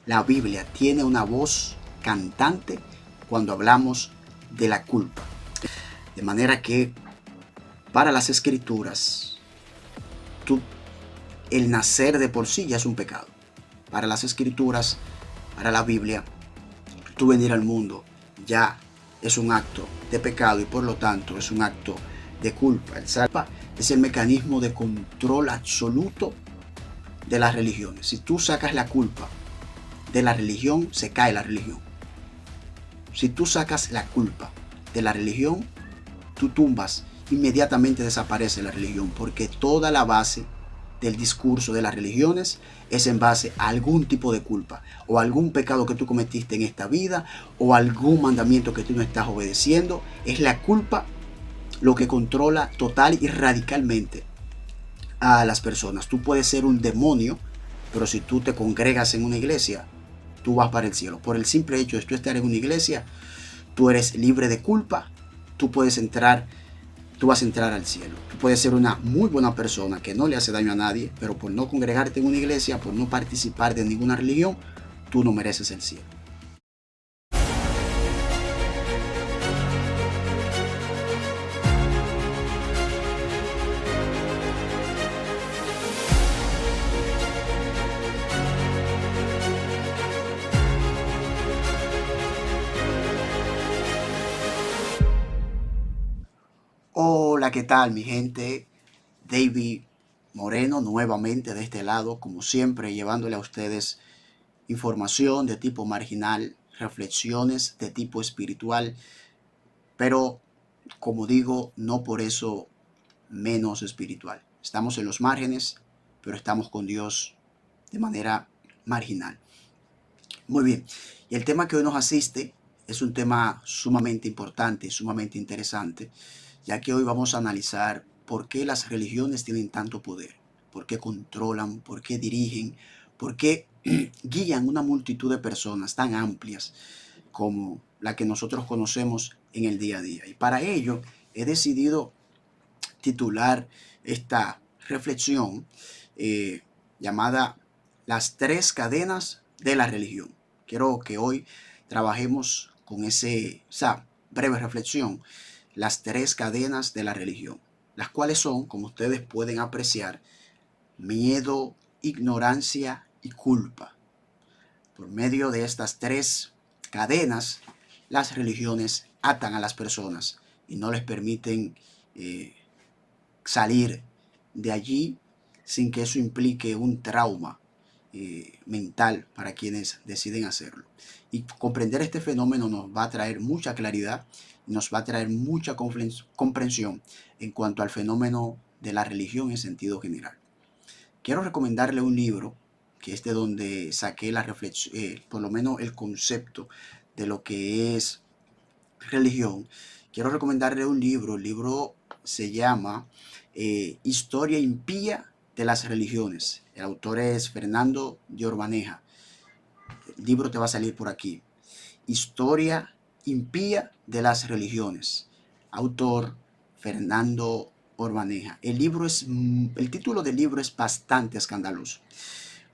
la Biblia tiene una voz cantante cuando hablamos de la culpa. De manera que para las escrituras, tú, el nacer de por sí ya es un pecado. Para las escrituras, para la Biblia, tú venir al mundo ya es un acto de pecado y por lo tanto es un acto de culpa. El salva es el mecanismo de control absoluto de las religiones. Si tú sacas la culpa de la religión, se cae la religión. Si tú sacas la culpa de la religión, tú tumbas, inmediatamente desaparece la religión, porque toda la base del discurso de las religiones es en base a algún tipo de culpa o algún pecado que tú cometiste en esta vida o algún mandamiento que tú no estás obedeciendo. Es la culpa lo que controla total y radicalmente a las personas. Tú puedes ser un demonio, pero si tú te congregas en una iglesia, tú vas para el cielo. Por el simple hecho de tú estar en una iglesia, tú eres libre de culpa, tú puedes entrar, tú vas a entrar al cielo. Tú puedes ser una muy buena persona que no le hace daño a nadie, pero por no congregarte en una iglesia, por no participar de ninguna religión, tú no mereces el cielo. Hola, ¿qué tal mi gente? David Moreno nuevamente de este lado, como siempre, llevándole a ustedes información de tipo marginal, reflexiones de tipo espiritual, pero como digo, no por eso menos espiritual. Estamos en los márgenes, pero estamos con Dios de manera marginal. Muy bien, y el tema que hoy nos asiste es un tema sumamente importante, sumamente interesante, ya que hoy vamos a analizar por qué las religiones tienen tanto poder, por qué controlan, por qué dirigen, por qué guían una multitud de personas tan amplias como la que nosotros conocemos en el día a día. Y para ello he decidido titular esta reflexión eh, llamada Las tres cadenas de la religión. Quiero que hoy trabajemos con esa breve reflexión, las tres cadenas de la religión, las cuales son, como ustedes pueden apreciar, miedo, ignorancia y culpa. Por medio de estas tres cadenas, las religiones atan a las personas y no les permiten salir de allí sin que eso implique un trauma mental para quienes deciden hacerlo. Y comprender este fenómeno nos va a traer mucha claridad, nos va a traer mucha comprensión en cuanto al fenómeno de la religión en sentido general. Quiero recomendarle un libro que es de donde saqué la reflexión, por lo menos el concepto de lo que es religión. Quiero recomendarle un libro. El libro se llama Historia impía de las religiones. El autor es Fernando de Orbaneja. El libro te va a salir por aquí. Historia impía de las religiones. Autor Fernando Orbaneja. El título del libro es bastante escandaloso.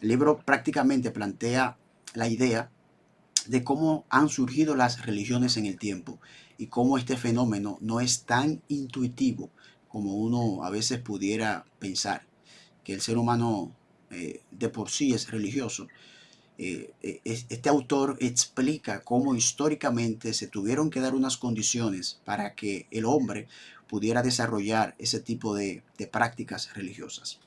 El libro prácticamente plantea la idea de cómo han surgido las religiones en el tiempo y cómo este fenómeno no es tan intuitivo como uno a veces pudiera pensar, que el ser humano de por sí es religioso. Este autor explica cómo históricamente se tuvieron que dar unas condiciones para que el hombre pudiera desarrollar ese tipo de prácticas religiosas.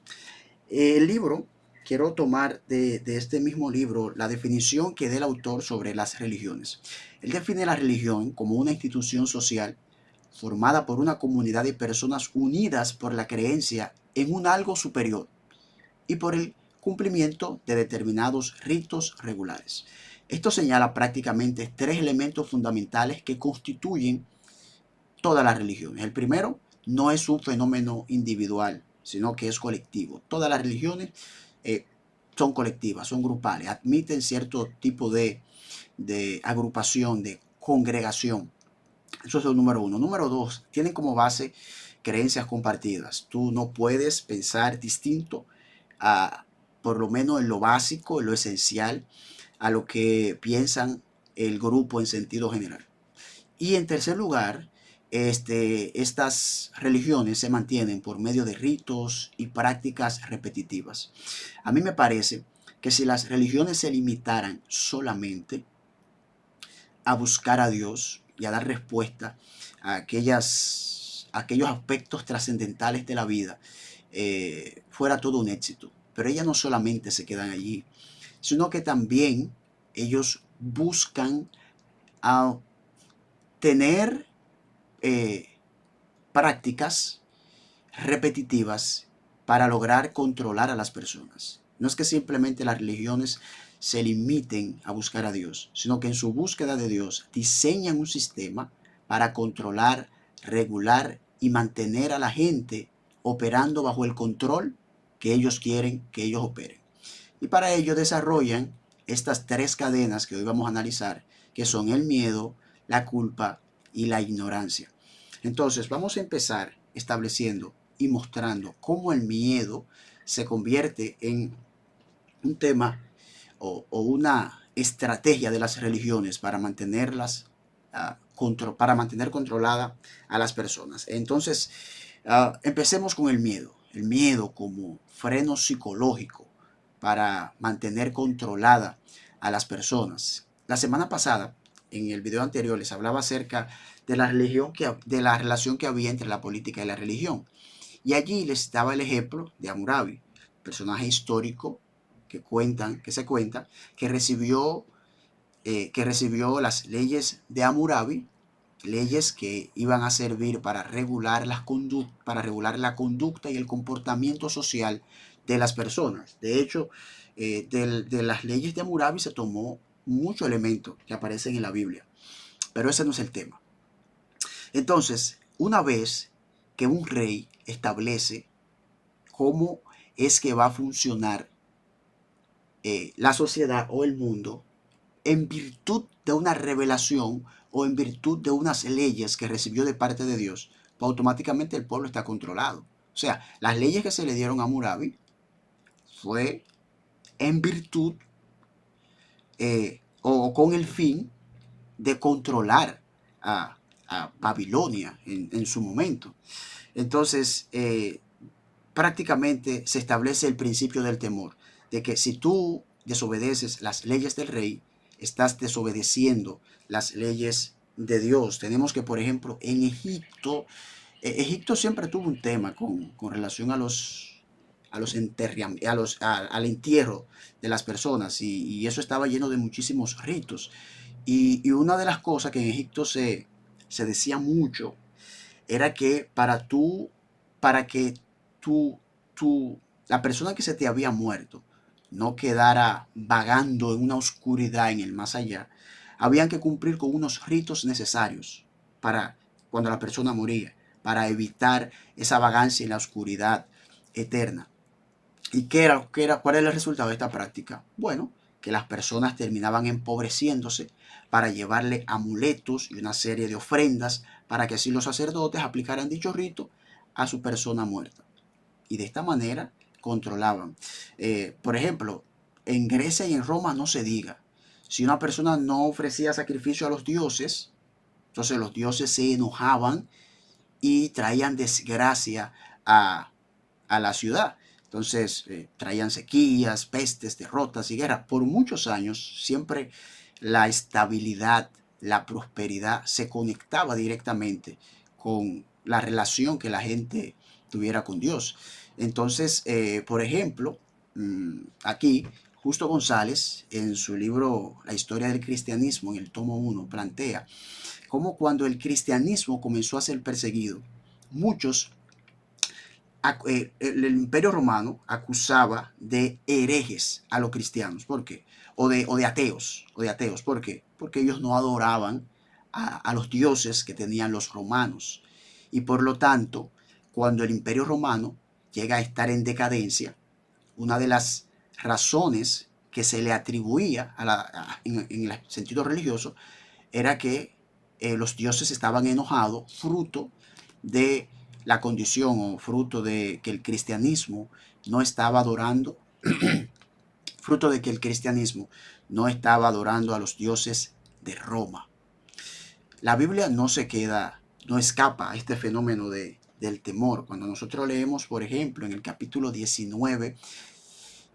El libro, quiero tomar de este mismo libro la definición que da el autor sobre las religiones. Él define la religión como una institución social formada por una comunidad de personas unidas por la creencia en un algo superior y por el cumplimiento de determinados ritos regulares. Esto señala prácticamente tres elementos fundamentales que constituyen todas las religiones. El primero, no es un fenómeno individual, sino que es colectivo. Todas las religiones eh, son colectivas, son grupales, admiten cierto tipo de agrupación, de congregación. Eso es el número uno. Número dos, tienen como base creencias compartidas. Tú no puedes pensar distinto a, por lo menos en lo básico, en lo esencial a lo que piensan el grupo en sentido general. Y en tercer lugar, estas religiones se mantienen por medio de ritos y prácticas repetitivas. A mí me parece que si las religiones se limitaran solamente a buscar a Dios y a dar respuesta a aquellos aspectos trascendentales de la vida, fuera todo un éxito. Pero ellas no solamente se quedan allí, sino que también ellos buscan a tener prácticas repetitivas para lograr controlar a las personas. No es que simplemente las religiones se limiten a buscar a Dios, sino que en su búsqueda de Dios diseñan un sistema para controlar, regular y mantener a la gente operando bajo el control que ellos quieren que ellos operen. Y para ello desarrollan estas tres cadenas que hoy vamos a analizar, que son el miedo, la culpa y la ignorancia. Entonces vamos a empezar estableciendo y mostrando cómo el miedo se convierte en un tema o una estrategia de las religiones para mantenerlas para mantener controlada a las personas. Entonces, empecemos con el miedo. El miedo como freno psicológico para mantener controlada a las personas. La semana pasada, en el video anterior, les hablaba acerca de de la relación que había entre la política y la religión. Y allí les daba el ejemplo de Hammurabi, personaje histórico que se cuenta que recibió las leyes de Hammurabi, leyes que iban a servir para regular la conducta y el comportamiento social de las personas. De hecho, de las leyes de Hammurabi se tomó muchos elementos que aparecen en la Biblia, pero ese no es el tema. Entonces, una vez que un rey establece cómo es que va a funcionar la sociedad o el mundo, en virtud de una revelación o en virtud de unas leyes que recibió de parte de Dios, pues automáticamente el pueblo está controlado. O sea, las leyes que se le dieron a Hammurabi fue en virtud o con el fin de controlar a Babilonia en su momento. Entonces, prácticamente se establece el principio del temor, de que si tú desobedeces las leyes del rey, estás desobedeciendo las leyes de Dios. Tenemos que, por ejemplo, en Egipto, Egipto siempre tuvo un tema con relación al entierro de las personas y eso estaba lleno de muchísimos ritos. Y una de las cosas que en Egipto se decía mucho era que para que tú, la persona que se te había muerto no quedara vagando en una oscuridad en el más allá, habían que cumplir con unos ritos necesarios para cuando la persona moría, para evitar esa vagancia en la oscuridad eterna. ¿Y cuál era el resultado de esta práctica? Bueno, que las personas terminaban empobreciéndose para llevarle amuletos y una serie de ofrendas para que así los sacerdotes aplicaran dicho rito a su persona muerta. Y de esta manera controlaban. Por ejemplo, en Grecia y en Roma no se diga. Si una persona no ofrecía sacrificio a los dioses, entonces los dioses se enojaban y traían desgracia a, a la ciudad. Entonces traían sequías, pestes, derrotas y guerras. Por muchos años siempre la estabilidad, la prosperidad se conectaba directamente con la relación que la gente tuviera con Dios. Entonces, por ejemplo, aquí Justo González, en su libro La historia del cristianismo, en el tomo 1, plantea cómo cuando el cristianismo comenzó a ser perseguido, muchos el imperio romano acusaba de herejes a los cristianos. ¿Por qué? O de ateos. ¿Por qué? Porque ellos no adoraban a los dioses que tenían los romanos. Y por lo tanto, cuando el imperio romano llega a estar en decadencia, una de las razones que se le atribuía en el sentido religioso era que los dioses estaban enojados fruto de la condición o fruto de que el cristianismo no estaba adorando, fruto de que el cristianismo no estaba adorando a los dioses de Roma. La Biblia no escapa a este fenómeno del temor. Cuando nosotros leemos, por ejemplo, en el capítulo 19,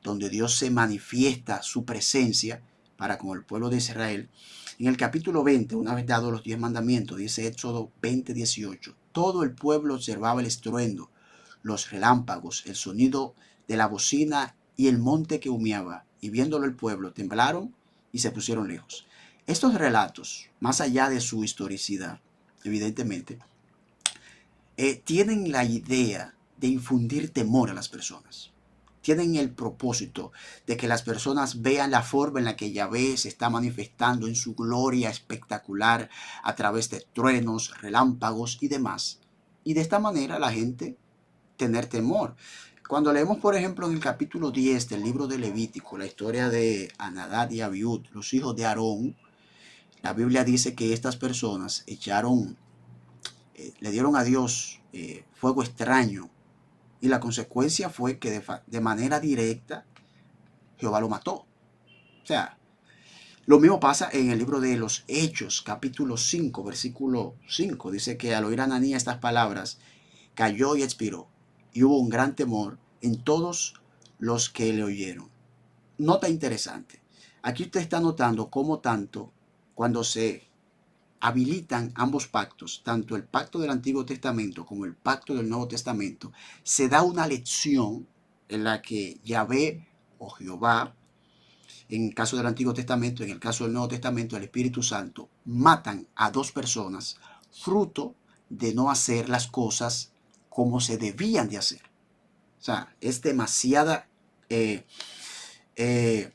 donde Dios se manifiesta su presencia para con el pueblo de Israel, en el capítulo 20, una vez dados los 10 mandamientos, dice Éxodo 20:18, todo el pueblo observaba el estruendo, los relámpagos, el sonido de la bocina y el monte que humeaba, y viéndolo el pueblo temblaron y se pusieron lejos. Estos relatos, más allá de su historicidad, evidentemente, tienen la idea de infundir temor a las personas. Tienen el propósito de que las personas vean la forma en la que Yahvé se está manifestando en su gloria espectacular a través de truenos, relámpagos y demás. Y de esta manera la gente tener temor. Cuando leemos, por ejemplo, en el capítulo 10 del libro de Levítico, la historia de Anadad y Abiud, los hijos de Aarón, la Biblia dice que estas personas le dieron a Dios fuego extraño, y la consecuencia fue que de manera directa Jehová lo mató. O sea, lo mismo pasa en el libro de los Hechos, capítulo 5, versículo 5. Dice que al oír Ananías estas palabras, cayó y expiró, y hubo un gran temor en todos los que le oyeron. Nota interesante. Aquí usted está notando cómo tanto cuando se habilitan ambos pactos, tanto el pacto del Antiguo Testamento como el pacto del Nuevo Testamento, se da una lección en la que Yahvé o Jehová, en el caso del Antiguo Testamento, en el caso del Nuevo Testamento, el Espíritu Santo, matan a dos personas fruto de no hacer las cosas como se debían de hacer. O sea, eh, eh,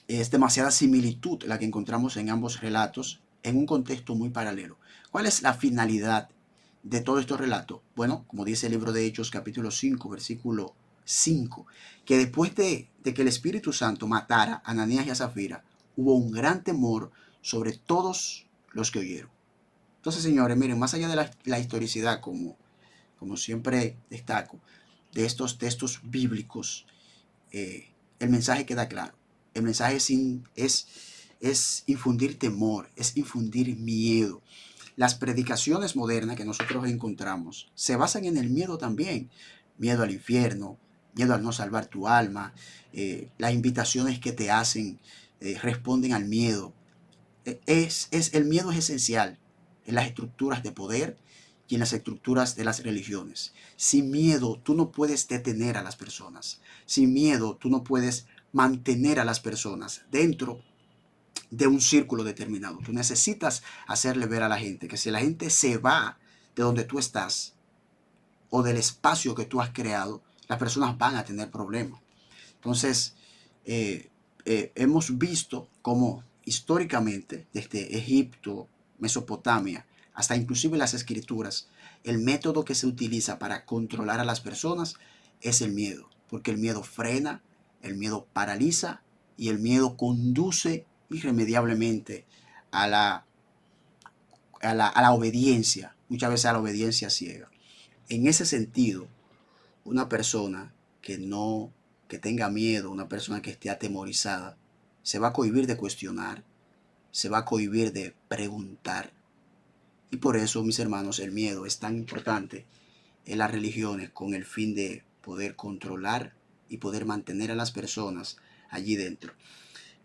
es demasiada similitud la que encontramos en ambos relatos en un contexto muy paralelo. ¿Cuál es la finalidad de todos estos relatos? Bueno, como dice el libro de Hechos capítulo 5, versículo 5, que después de que el Espíritu Santo matara a Ananías y a Zafira, hubo un gran temor sobre todos los que oyeron. Entonces, señores, miren, más allá de la historicidad, como siempre destaco, de estos textos bíblicos, el mensaje queda claro. El mensaje es infundir temor, es infundir miedo. Las predicaciones modernas que nosotros encontramos se basan en el miedo también. Miedo al infierno, miedo al no salvar tu alma. Las invitaciones que te hacen responden al miedo. El miedo es esencial en las estructuras de poder y en las estructuras de las religiones. Sin miedo tú no puedes detener a las personas. Sin miedo tú no puedes mantener a las personas dentro de un círculo determinado. Tú necesitas hacerle ver a la gente que si la gente se va de donde tú estás o del espacio que tú has creado, las personas van a tener problemas. Entonces, hemos visto cómo históricamente, desde Egipto, Mesopotamia, hasta inclusive las escrituras, el método que se utiliza para controlar a las personas es el miedo, porque el miedo frena, el miedo paraliza y el miedo conduce irremediablemente a la obediencia, muchas veces a la obediencia ciega. En ese sentido, una persona que no, que tenga miedo, una persona que esté atemorizada, se va a cohibir de cuestionar, se va a cohibir de preguntar. Y por eso, mis hermanos, el miedo es tan importante en las religiones con el fin de poder controlar y poder mantener a las personas allí dentro.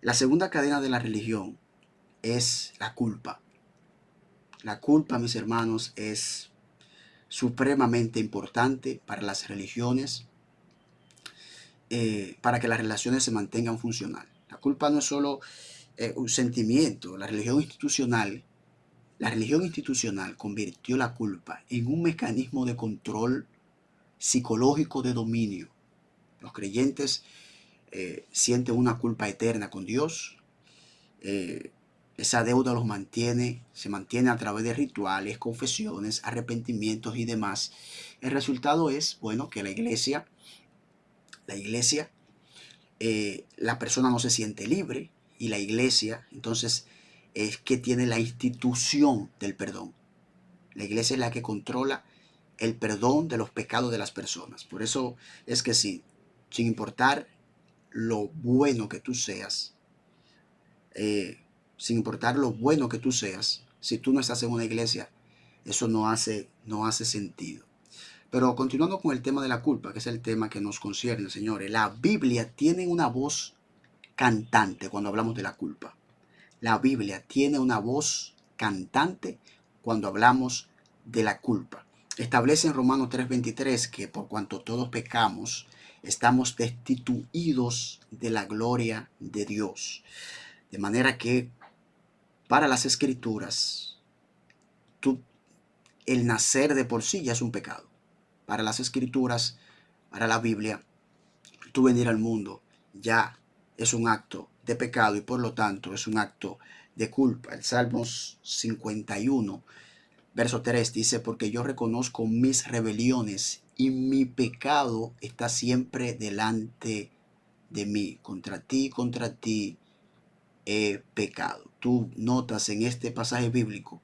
La segunda cadena de la religión es la culpa. La culpa, mis hermanos, es supremamente importante para las religiones, para que las relaciones se mantengan funcionales. La culpa no es solo un sentimiento. La religión institucional convirtió la culpa en un mecanismo de control psicológico de dominio. Los creyentes sienten una culpa eterna con Dios. Esa deuda se mantiene a través de rituales, confesiones, arrepentimientos y demás. El resultado es, bueno, que la iglesia, la persona no se siente libre y la iglesia, entonces, es que tiene la institución del perdón. La iglesia es la que controla el perdón de los pecados de las personas. Por eso es que sí, sin importar lo bueno que tú seas, sin importar lo bueno que tú seas, si tú no estás en una iglesia, eso no hace sentido. Pero continuando con el tema de la culpa, que es el tema que nos concierne, señores, la Biblia tiene una voz cantante cuando hablamos de la culpa. La Biblia tiene una voz cantante cuando hablamos de la culpa. Establece en Romanos 3:23 que por cuanto todos pecamos, estamos destituidos de la gloria de Dios. De manera que para las escrituras, tú, el nacer de por sí ya es un pecado. Para las escrituras, para la Biblia, tú venir al mundo ya es un acto de pecado y por lo tanto es un acto de culpa. El Salmos 51, verso 3 dice, porque yo reconozco mis rebeliones y mi pecado está siempre delante de mí. Contra ti he pecado. Tú notas en este pasaje bíblico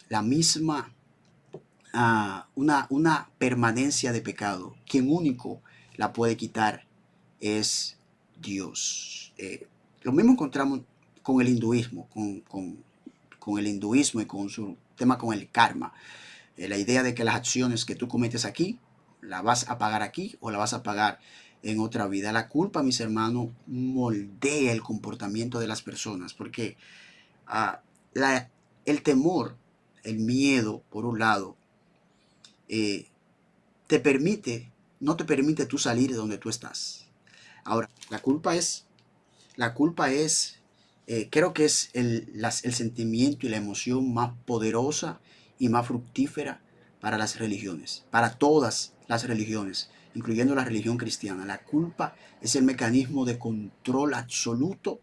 la misma, una permanencia de pecado. Quien único la puede quitar es Dios. Lo mismo encontramos con el hinduismo, con el hinduismo y con su tema con el karma. La idea de que las acciones que tú cometes aquí, la vas a pagar aquí o la vas a pagar en otra vida. La culpa, mis hermanos, moldea el comportamiento de las personas porque ah, la, el temor, el miedo, por un lado, eh, te permite, no te permite tú salir de donde tú estás. Ahora, creo que es el sentimiento y la emoción más poderosa y más fructífera para las religiones, para todas las religiones, incluyendo la religión cristiana. La culpa es el mecanismo de control absoluto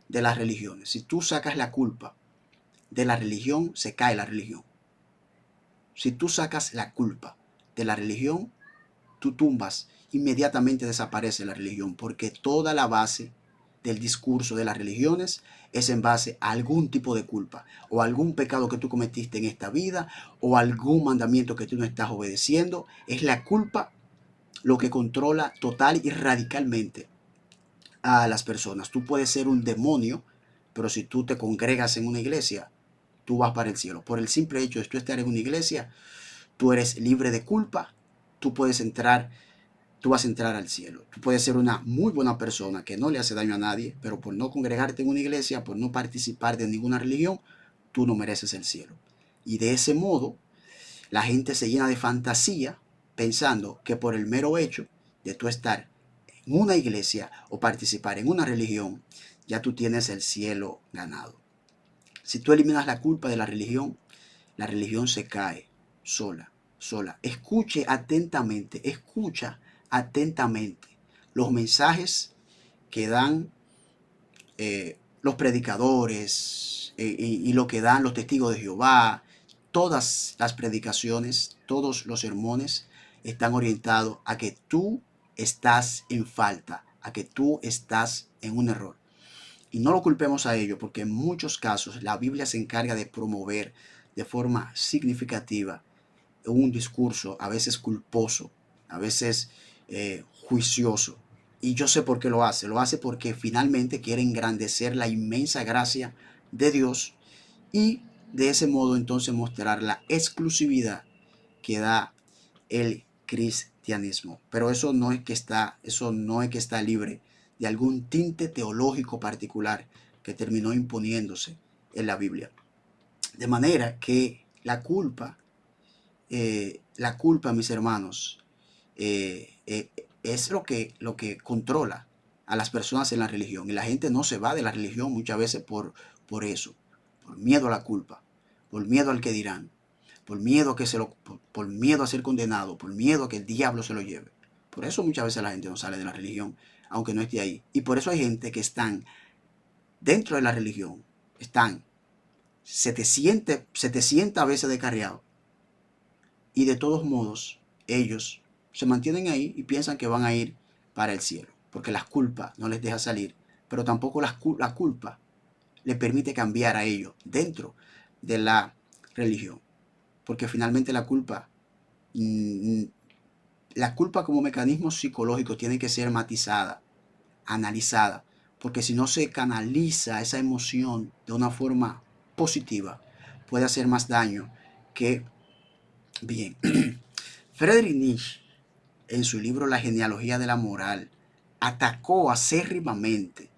de las religiones. Si tú sacas la culpa de la religión, se cae la religión. Si tú sacas la culpa de la religión, tú tumbas, inmediatamente desaparece la religión, porque toda la base del discurso de las religiones es en base a algún tipo de culpa, o algún pecado que tú cometiste en esta vida, o algún mandamiento que tú no estás obedeciendo. Es la culpa lo que controla total y radicalmente a las personas. Tú puedes ser un demonio, pero si tú te congregas en una iglesia, tú vas para el cielo. Por el simple hecho de tú estar en una iglesia, tú eres libre de culpa, tú puedes entrar, tú vas a entrar al cielo. Tú puedes ser una muy buena persona que no le hace daño a nadie, pero por no congregarte en una iglesia, por no participar de ninguna religión, tú no mereces el cielo. Y de ese modo, la gente se llena de fantasía pensando que por el mero hecho de tú estar en una iglesia o participar en una religión, ya tú tienes el cielo ganado. Si tú eliminas la culpa de la religión se cae sola, sola. Escucha atentamente los mensajes que dan los predicadores y lo que dan los testigos de Jehová. Todas las predicaciones, todos los sermones están orientados a que tú estás en falta, a que tú estás en un error. Y no lo culpemos a ello, porque en muchos casos la Biblia se encarga de promover de forma significativa un discurso a veces culposo, a veces juicioso. Y yo sé por qué lo hace. Lo hace porque finalmente quiere engrandecer la inmensa gracia de Dios y de ese modo entonces mostrar la exclusividad que da el cristianismo. Pero eso no es que está libre de algún tinte teológico particular que terminó imponiéndose en la Biblia. De manera que la culpa, mis hermanos, es lo que controla a las personas en la religión. Y la gente no se va de la religión muchas veces por eso, por miedo a la culpa, por miedo al que dirán, por miedo a ser condenado, por miedo a que el diablo se lo lleve. Por eso muchas veces la gente no sale de la religión, aunque no esté ahí. Y por eso hay gente que están dentro de la religión, están 700 veces descarriados y de todos modos ellos se mantienen ahí y piensan que van a ir para el cielo, porque la culpa no les deja salir, pero tampoco la culpa le permite cambiar a ellos dentro de la religión, porque finalmente mm, la culpa como mecanismo psicológico tiene que ser matizada, analizada, porque si no se canaliza esa emoción de una forma positiva, puede hacer más daño que bien. Friedrich Nietzsche, en su libro La genealogía de la moral, atacó acérrimamente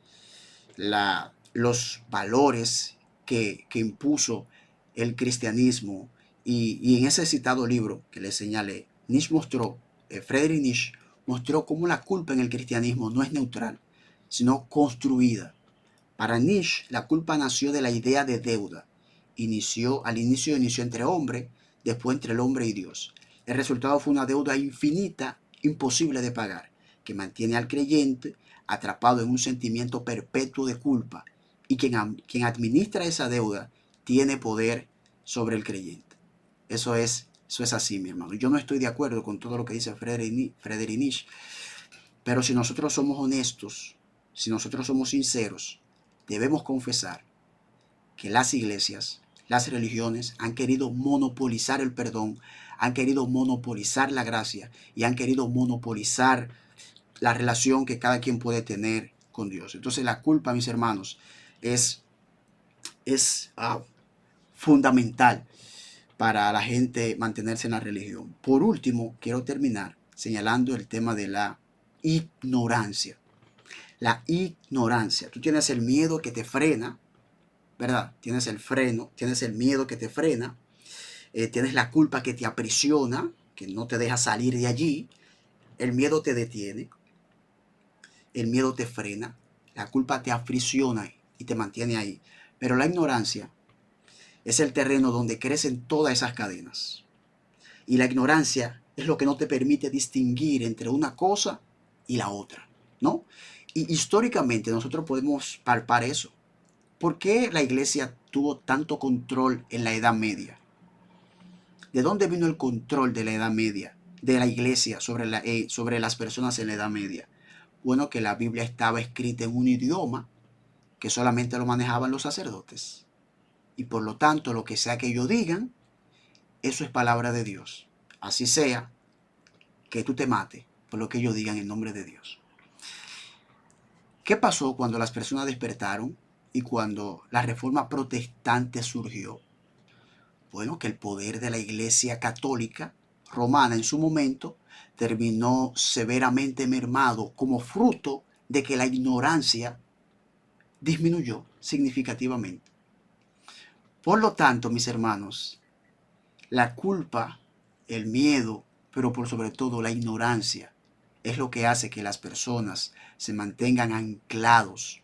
los valores que impuso el cristianismo, y en ese citado libro que le señalé, Friedrich Nietzsche mostró cómo la culpa en el cristianismo no es neutral, sino construida. Para Nietzsche, la culpa nació de la idea de deuda. Al inicio inició entre hombre, después entre el hombre y Dios. El resultado fue una deuda infinita, imposible de pagar, que mantiene al creyente atrapado en un sentimiento perpetuo de culpa, y quien administra esa deuda tiene poder sobre el creyente. Eso es así, mi hermano. Yo no estoy de acuerdo con todo lo que dice Friedrich Nietzsche, pero si nosotros somos honestos, si nosotros somos sinceros, debemos confesar que las iglesias, las religiones han querido monopolizar el perdón, han querido monopolizar la gracia y han querido monopolizar la relación que cada quien puede tener con Dios. Entonces la culpa, mis hermanos, es fundamental para la gente mantenerse en la religión. Por último, quiero terminar señalando el tema de la ignorancia. La ignorancia. Tú tienes el miedo que te frena, ¿verdad? Tienes el miedo que te frena, tienes la culpa que te aprisiona, que no te deja salir de allí, el miedo te detiene, el miedo te frena, la culpa te aprisiona y te mantiene ahí. Pero la ignorancia es el terreno donde crecen todas esas cadenas. Y la ignorancia es lo que no te permite distinguir entre una cosa y la otra, ¿no? Y históricamente nosotros podemos palpar eso. ¿Por qué la iglesia tuvo tanto control en la Edad Media? ¿De dónde vino el control de la Edad Media, de la iglesia sobre las personas en la Edad Media? Bueno, que la Biblia estaba escrita en un idioma que solamente lo manejaban los sacerdotes. Y por lo tanto, lo que sea que ellos digan, eso es palabra de Dios. Así sea que tú te mates por lo que ellos digan en nombre de Dios. ¿Qué pasó cuando las personas despertaron y cuando la reforma protestante surgió? Bueno, que el poder de la Iglesia Católica Romana en su momento terminó severamente mermado como fruto de que la ignorancia disminuyó significativamente. Por lo tanto, mis hermanos, la culpa, el miedo, pero por sobre todo la ignorancia, es lo que hace que las personas se mantengan anclados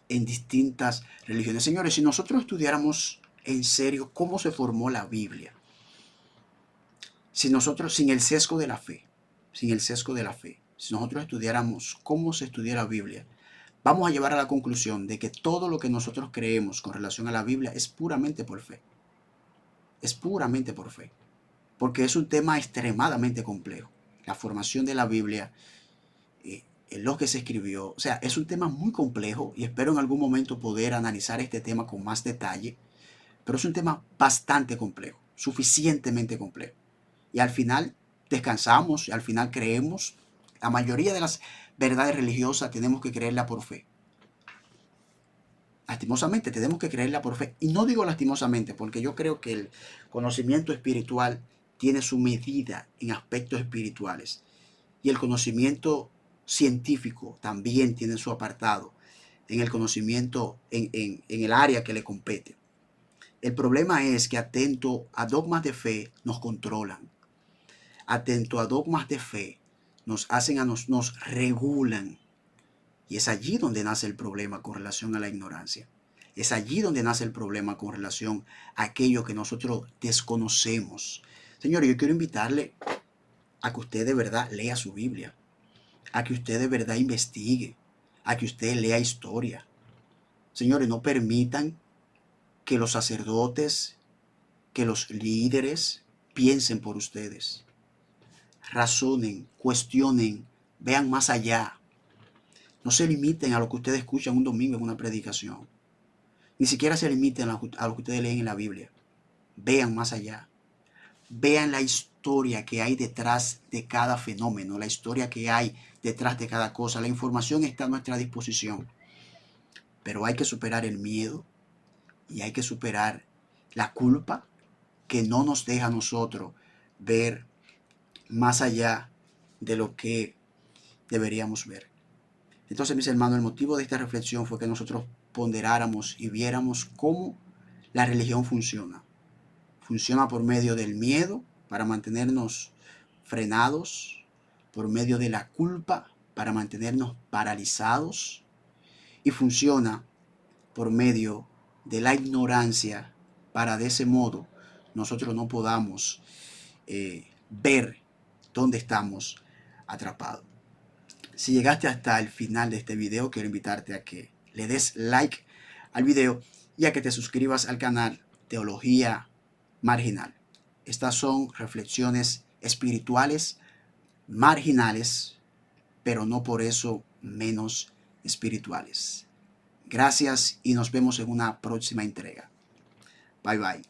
en distintas religiones. Señores, si nosotros estudiáramos en serio cómo se formó la Biblia, si nosotros, sin el sesgo de la fe, si nosotros estudiáramos cómo se estudia la Biblia, vamos a llevar a la conclusión de que todo lo que nosotros creemos con relación a la Biblia es puramente por fe. Es puramente por fe. Porque es un tema extremadamente complejo. La formación de la Biblia, en lo que se escribió, o sea, es un tema muy complejo y espero en algún momento poder analizar este tema con más detalle, pero es un tema bastante complejo, suficientemente complejo. Y al final descansamos, y al final creemos. La mayoría de las verdades religiosas tenemos que creerla por fe. Lastimosamente tenemos que creerla por fe. Y no digo lastimosamente porque yo creo que el conocimiento espiritual tiene su medida en aspectos espirituales. Y el conocimiento científico también tiene su apartado en el conocimiento en el área que le compete. El problema es que atento a dogmas de fe nos controlan. Atento a dogmas de fe nos regulan. Y es allí donde nace el problema con relación a la ignorancia. Es allí donde nace el problema con relación a aquello que nosotros desconocemos. Señores, yo quiero invitarle a que usted de verdad lea su Biblia, a que usted de verdad investigue, a que usted lea historia. Señores, no permitan que los sacerdotes, que los líderes piensen por ustedes. Razonen, cuestionen, vean más allá. No se limiten a lo que ustedes escuchan un domingo en una predicación. Ni siquiera se limiten a lo que ustedes leen en la Biblia. Vean más allá. Vean la historia historia que hay detrás de cada fenómeno, la historia que hay detrás de cada cosa. La información está a nuestra disposición, pero hay que superar el miedo y hay que superar la culpa que no nos deja a nosotros ver más allá de lo que deberíamos ver. Entonces, mis hermanos, el motivo de esta reflexión fue que nosotros ponderáramos y viéramos cómo la religión funciona. Funciona por medio del miedo para mantenernos frenados, por medio de la culpa para mantenernos paralizados, y funciona por medio de la ignorancia para de ese modo nosotros no podamos ver dónde estamos atrapados. Si llegaste hasta el final de este video, quiero invitarte a que le des like al video y a que te suscribas al canal Teología Marginal. Estas son reflexiones espirituales marginales, pero no por eso menos espirituales. Gracias y nos vemos en una próxima entrega. Bye bye.